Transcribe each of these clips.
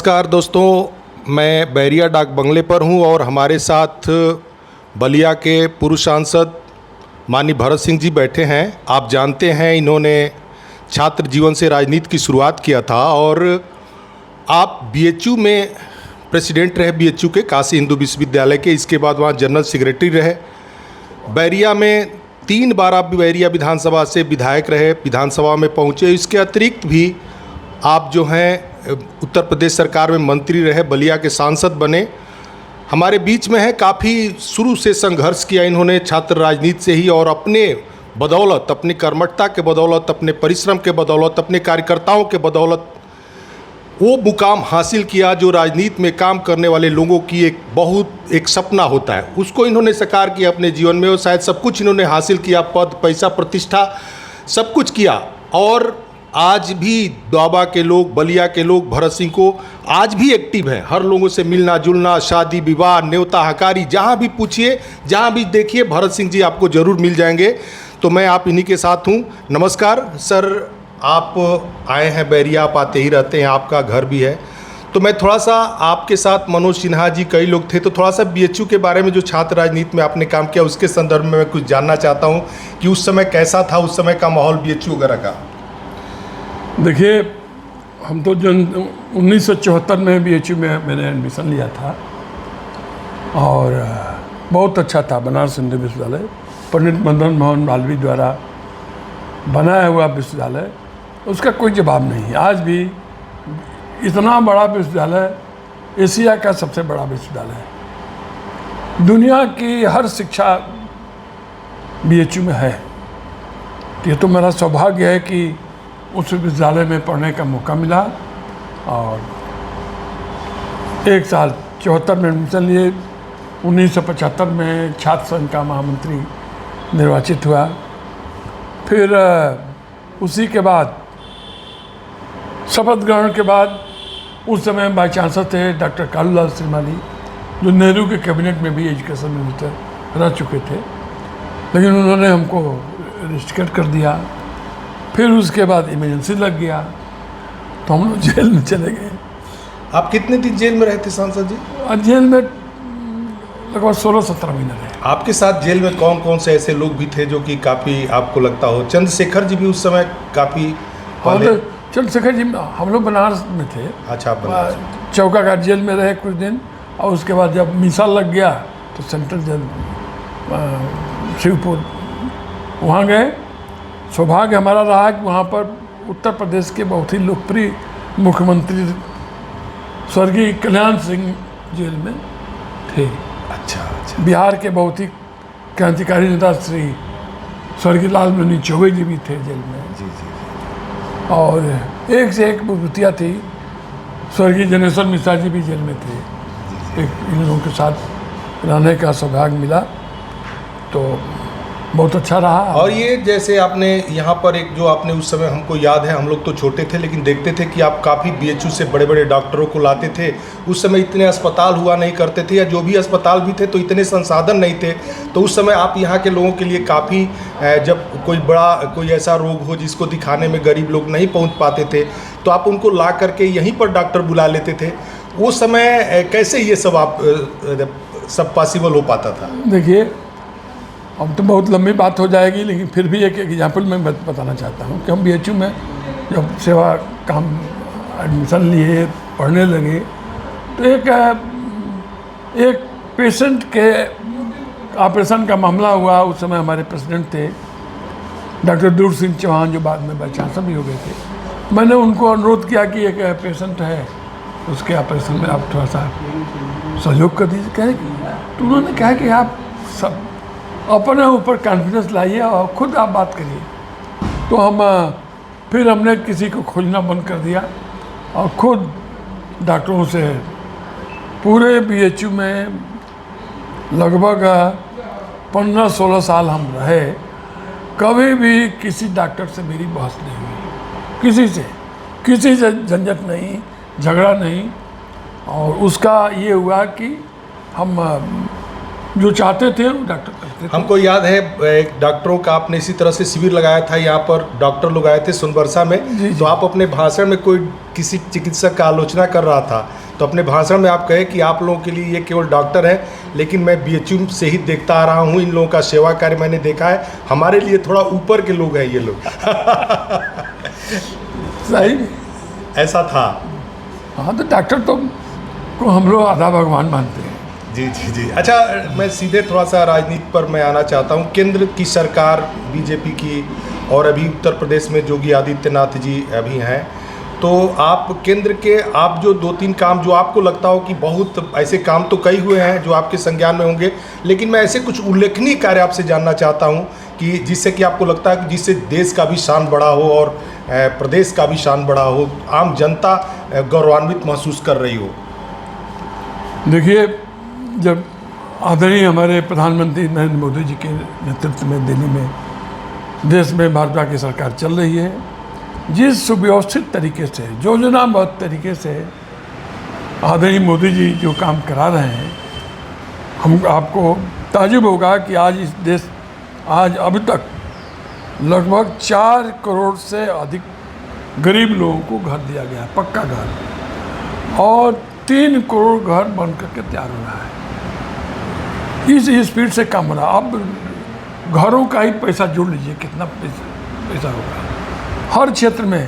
नमस्कार दोस्तों, मैं बैरिया डाक बंगले पर हूं और हमारे साथ बलिया के पूर्व सांसद माननीय भरत सिंह जी बैठे हैं। आप जानते हैं इन्होंने छात्र जीवन से राजनीति की शुरुआत किया था और आप बीएचयू में प्रेसिडेंट रहे, बीएचयू के काशी हिंदू विश्वविद्यालय के। इसके बाद वहाँ जनरल सेक्रेटरी रहे। बैरिया में 3 बार आप बैरिया विधानसभा से विधायक रहे, विधानसभा में पहुँचे। इसके अतिरिक्त भी आप जो हैं उत्तर प्रदेश सरकार में मंत्री रहे, बलिया के सांसद बने। हमारे बीच में है, काफ़ी शुरू से संघर्ष किया इन्होंने छात्र राजनीति से ही, और अपने बदौलत, अपनी कर्मठता के बदौलत, अपने परिश्रम के बदौलत, अपने कार्यकर्ताओं के बदौलत वो मुकाम हासिल किया जो राजनीति में काम करने वाले लोगों की एक सपना होता है। उसको इन्होंने साकार किया अपने जीवन में, और शायद सब कुछ इन्होंने हासिल किया, पद, पैसा, प्रतिष्ठा, सब कुछ किया। और आज भी दोआबा के लोग, बलिया के लोग भरत सिंह को आज भी एक्टिव है। हर लोगों से मिलना जुलना, शादी विवाह, न्योता हकारी, जहाँ भी पूछिए, जहाँ भी देखिए, भरत सिंह जी आपको ज़रूर मिल जाएंगे। तो मैं आप इन्हीं के साथ हूँ। नमस्कार सर, आप आए हैं बैरिया, आप आते ही रहते हैं, आपका घर भी है। तो मैं थोड़ा सा आपके साथ, मनोज सिन्हा जी, कई लोग थे, तो थोड़ा सा बीएचयू के बारे में, जो छात्र राजनीति में आपने काम किया, उसके संदर्भ में मैं कुछ जानना चाहता हूँ कि उस समय कैसा था, उस समय का माहौल बीएचयू वगैरह का। देखिए, हम तो जो 1974 में बीएचयू में मैंने एडमिशन लिया था और बहुत अच्छा था। बनारस हिंदू विश्वविद्यालय, पंडित मदन मोहन मालवीय द्वारा बनाया हुआ विश्वविद्यालय, उसका कोई जवाब नहीं है। आज भी इतना बड़ा विश्वविद्यालय, एशिया का सबसे बड़ा विश्वविद्यालय है। दुनिया की हर शिक्षा बीएचयू में है। ये तो मेरा सौभाग्य है कि उस विद्यालय में पढ़ने का मौका मिला। और 1 साल 74 में एडमिशन लिए, 1975 में छात्र संघ का महामंत्री निर्वाचित हुआ। फिर उसी के बाद शपथ ग्रहण के बाद उस समय वाइस चांसलर थे डॉक्टर कालूलाल श्रीमाली, जो नेहरू के कैबिनेट में भी एजुकेशन मिनिस्टर रह चुके थे, लेकिन उन्होंने हमको रिस्ट्रिक्ट कर दिया। फिर उसके बाद इमरजेंसी लग गया तो हम लोग जेल में चले गए। आप कितने दिन जेल में रहे थे सांसद जी? जेल में लगभग 16-17 महीने रहे। आपके साथ जेल में कौन कौन से ऐसे लोग भी थे जो कि काफ़ी आपको लगता हो? चंद्रशेखर जी भी उस समय काफ़ी पहले। चंद्रशेखर जी, हम लोग बनारस में थे। अच्छा, आप बनारस। चौका घाट जेल में रहे कुछ दिन, और उसके बाद जब मीसा लग गया तो सेंट्रल जेल शिवपुर वहाँ गए। सौभाग्य हमारा रहा कि वहाँ पर उत्तर प्रदेश के बहुत ही लोकप्रिय मुख्यमंत्री स्वर्गीय कल्याण सिंह जेल में थे। अच्छा। बिहार के बहुत ही क्रांतिकारी नेता श्री स्वर्गीय लालबहादुर चौबे जी भी थे जेल में। जी। और एक से एक विभूतियाँ थी। स्वर्गीय जनेश्वर मिश्रा जी भी जेल में थे। इन लोगों के साथ रहने का सौभाग्य मिला, तो बहुत अच्छा रहा। और ये जैसे आपने यहाँ पर एक जो आपने उस समय, हमको याद है, हम लोग तो छोटे थे लेकिन देखते थे कि आप काफ़ी बीएचयू से बड़े बड़े डॉक्टरों को लाते थे। उस समय इतने अस्पताल हुआ नहीं करते थे, या जो भी अस्पताल भी थे तो इतने संसाधन नहीं थे। तो उस समय आप यहाँ के लोगों के लिए काफ़ी, जब कोई ऐसा रोग हो जिसको दिखाने में गरीब लोग नहीं पहुँच पाते थे, तो आप उनको ला करके यहीं पर डॉक्टर बुला लेते थे। उस समय कैसे ये सब पॉसिबल हो पाता था? देखिए, अब तो बहुत लंबी बात हो जाएगी, लेकिन फिर भी एक एग्जाम्पल मैं बताना चाहता हूँ कि हम बीएचयू में जब सेवा काम एडमिशन लिए, पढ़ने लगे, तो एक पेशेंट के ऑपरेशन का मामला हुआ। उस समय हमारे प्रेसिडेंट थे डॉक्टर दूर सिंह चौहान, जो बाद में वाइस चांसलर भी हो गए थे। मैंने उनको अनुरोध किया कि एक पेशेंट है, उसके ऑपरेशन में आप थोड़ा सा सहयोग कर दीजिए। कहे तो उन्होंने कहा कि आप सब अपने ऊपर कॉन्फिडेंस लाइए और खुद आप बात करिए। तो फिर हमने किसी को खोजना बंद कर दिया और खुद डॉक्टरों से पूरे बीएचयू में लगभग 15-16 साल हम रहे। कभी भी किसी डॉक्टर से मेरी बहस नहीं हुई, किसी से झंझट नहीं, झगड़ा नहीं। और उसका ये हुआ कि हम जो चाहते थे वो डॉक्टर करते। सकते थे। हमको याद है एक डॉक्टरों का आपने इसी तरह से शिविर लगाया था, यहाँ पर डॉक्टर लोग आए थे सोनबरसा में। जी, तो आप अपने भाषण में कोई किसी चिकित्सक का आलोचना कर रहा था, तो अपने भाषण में आप कहे कि आप लोगों के लिए ये केवल डॉक्टर है, लेकिन मैं बीएचयू से ही देखता आ रहा हूँ, इन लोगों का सेवा कार्य मैंने देखा है, हमारे लिए थोड़ा ऊपर के लोग हैं ये लोग। सही में। ऐसा था। हाँ, तो डॉक्टर तो को हम लोग आधा भगवान मानते हैं। जी जी जी। अच्छा, मैं सीधे थोड़ा सा राजनीति पर मैं आना चाहता हूँ। केंद्र की सरकार बीजेपी की और अभी उत्तर प्रदेश में योगी आदित्यनाथ जी अभी हैं, तो आप केंद्र के आप जो 2-3 काम जो आपको लगता हो कि बहुत ऐसे काम तो कई हुए हैं जो आपके संज्ञान में होंगे, लेकिन मैं ऐसे कुछ उल्लेखनीय कार्य आपसे जानना चाहता हूँ कि जिससे कि आपको लगता है कि जिससे देश का भी शान बढ़ा हो और प्रदेश का भी शान बढ़ा हो, आम जनता गौरवान्वित महसूस कर रही हो। देखिए, जब आदरणीय हमारे प्रधानमंत्री नरेंद्र मोदी जी के नेतृत्व में दिल्ली में देश में भाजपा की सरकार चल रही है, जिस सुव्यवस्थित तरीके से, योजनाबद्ध तरीके से आदरणीय मोदी जी जो काम करा रहे हैं, हम आपको ताजुब होगा कि आज अभी तक लगभग 4 करोड़ से अधिक गरीब लोगों को घर दिया गया है, पक्का घर, और 3 करोड़ घर बन करके तैयार हो रहा है। इस स्पीड से काम हो रहा है। अब घरों का ही पैसा जोड़ लीजिए, कितना पैसा होगा हर क्षेत्र में।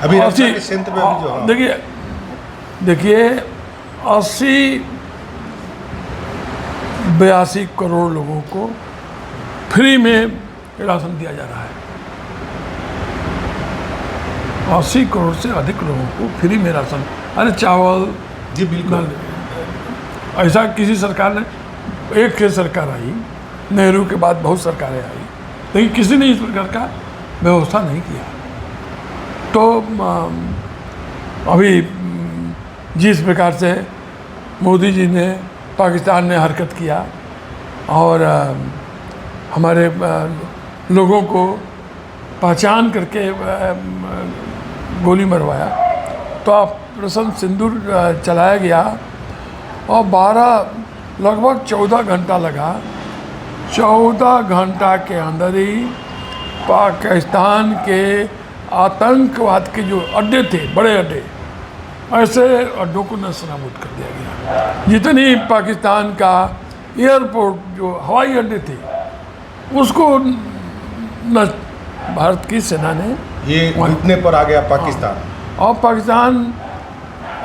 अभी रक्षा के क्षेत्र में अभी जो, हाँ। देखिए 82 करोड़ लोगों को फ्री में राशन दिया जा रहा है। 80 करोड़ से अधिक लोगों को फ्री में राशन, अरे चावल। जी बिल्कुल। ऐसा किसी सरकार ने, एक सरकार आई, नेहरू के बाद बहुत सरकारें आई, लेकिन किसी ने इस प्रकार का व्यवस्था नहीं किया। तो अभी जिस प्रकार से मोदी जी ने, पाकिस्तान ने हरकत किया और हमारे लोगों को पहचान करके गोली मरवाया, तो ऑपरेशन सिंदूर चलाया गया और लगभग 14 घंटा लगा। 14 घंटा के अंदर ही पाकिस्तान के आतंकवाद के जो अड्डे थे, बड़े अड्डे, ऐसे अड्डों को नस्तानाबूद कर दिया गया। जितनी पाकिस्तान का एयरपोर्ट, जो हवाई अड्डे थे, उसको भारत की सेना ने ये इतने पर आ गया पाकिस्तान। और पाकिस्तान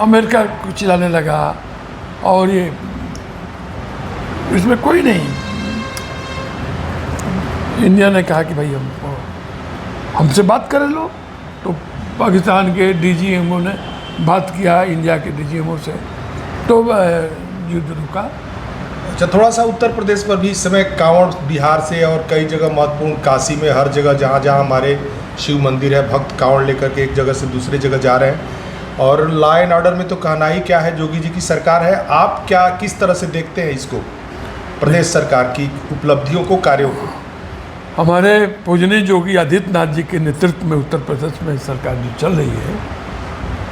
अमेरिका को चिल्लाने लगा, और ये इसमें कोई नहीं। इंडिया ने कहा कि भाई हमसे बात करे लो, तो पाकिस्तान के डीजीएमओ ने बात किया इंडिया के डीजीएमओ से, तो युद्ध रुका। अच्छा, थोड़ा सा उत्तर प्रदेश पर भी इस समय कांवड़ बिहार से और कई जगह महत्वपूर्ण, काशी में, हर जगह जहाँ जहाँ हमारे शिव मंदिर है, भक्त कांवड़ लेकर के एक जगह से दूसरी जगह जा रहे हैं। और लॉ एंड ऑर्डर में तो कहना ही क्या है, योगी जी की सरकार है। आप क्या किस तरह से देखते हैं इसको, प्रदेश सरकार की उपलब्धियों को, कार्यों को? हमारे पूजनीय योगी आदित्यनाथ जी के नेतृत्व में उत्तर प्रदेश में सरकार जो चल रही है,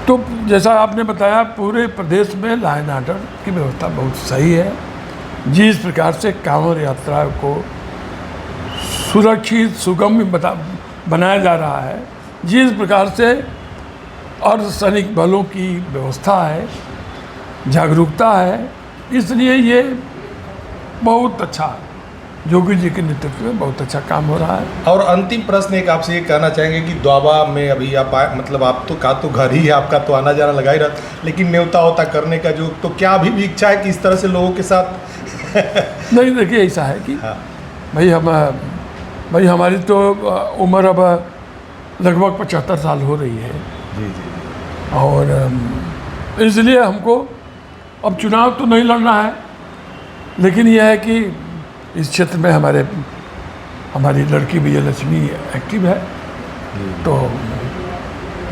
तो जैसा आपने बताया, पूरे प्रदेश में लॉ एंड ऑर्डर की व्यवस्था बहुत सही है। जिस प्रकार से कांवड़ यात्रा को सुरक्षित, सुगम बनाया जा रहा है, जिस प्रकार से अर्धसैनिक बलों की व्यवस्था है, जागरूकता है, इसलिए ये बहुत अच्छा, योगी जी के नेतृत्व में बहुत अच्छा काम हो रहा है। और अंतिम प्रश्न एक आपसे ये कहना चाहेंगे कि द्वाबा में अभी आप आए, मतलब आप तो घर ही है, आपका तो आना जाना लगा ही रहता, लेकिन न्योता होता करने का जो, तो क्या अभी भी इच्छा है कि इस तरह से लोगों के साथ? नहीं, देखिए ऐसा है कि हाँ। भाई हमारी तो उम्र अब लगभग 75 साल हो रही है। जी जी। और इसलिए हमको अब चुनाव तो नहीं लड़ना है, लेकिन यह है कि इस क्षेत्र में हमारी लड़की विजयलक्ष्मी एक्टिव है, तो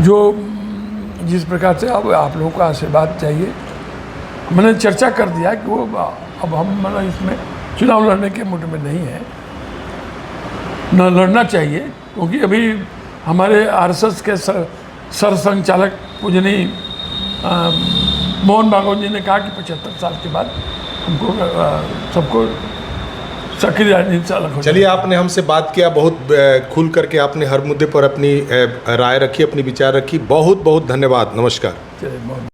जो जिस प्रकार से अब आप लोगों का आशीर्वाद चाहिए, मैंने चर्चा कर दिया कि वो अब हम मतलब इसमें चुनाव लड़ने के मूड में नहीं है, न लड़ना चाहिए, क्योंकि अभी हमारे आरएसएस के सरसंघचालक पूजनीय मोहन भागवत जी ने कहा कि 75 साल के बाद हमको सबको सक्रिय राजनीति से अलग हो चलिए, आपने हमसे बात किया, बहुत खुल करके आपने हर मुद्दे पर अपनी राय रखी, अपनी विचार रखी। बहुत बहुत धन्यवाद। नमस्कार। जाए।